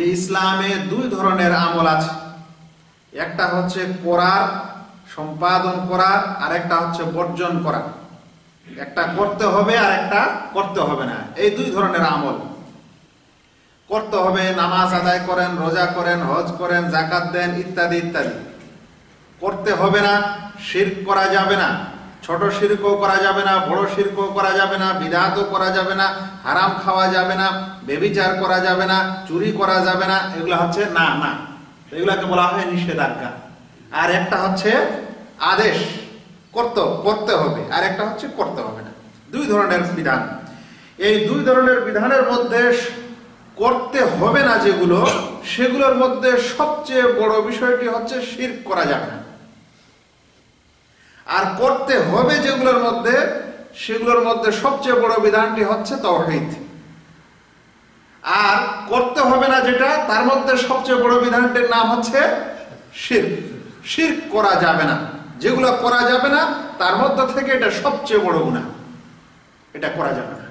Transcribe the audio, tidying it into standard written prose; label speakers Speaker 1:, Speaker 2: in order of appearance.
Speaker 1: যে ইসলামে দুই ধরনের আমল আছে, একটা হচ্ছে করার, সম্পাদন করা, আর একটা হচ্ছে বর্জন করা। একটা করতে হবে আর একটা করতে হবে না, এই দুই ধরনের আমল। করতে হবে, নামাজ আদায় করেন, রোজা করেন, হজ করেন, যাকাত দেন, ইত্যাদি ইত্যাদি। করতে হবে না, শিরক করা যাবে না, ছোট শিরকও করা যাবে না, বড় শিরকও করা যাবে না, বিদআতও করা যাবে না, হারাম খাওয়া যাবে না, ব্যভিচার করা যাবে না, চুরি করা যাবে না, এগুলো হচ্ছে না না, এগুলাকে বলা হয় নিষেধাজ্ঞা। আর একটা হচ্ছে আদেশ, করতে হবে, আর একটা হচ্ছে করতে হবে না। দুই ধরনের বিধান। এই দুই ধরনের বিধানের মধ্যে করতে হবে না যেগুলো, সেগুলোর মধ্যে সবচেয়ে বড় বিষয়টি হচ্ছে শিরক করা যাবে না। আর করতে হবে যেগুলোর মধ্যে, সেগুলোর মধ্যে সবচেয়ে বড় বিধানটি হচ্ছে তাওহীদ। আর করতে হবে না যেটা, তার মধ্যে সবচেয়ে বড় বিধানটির নাম হচ্ছে শিরক। শিরক করা যাবে না, যেগুলো করা যাবে না তার মধ্যে থেকে এটা সবচেয়ে বড় গুনাহ, এটা করা যাবে না।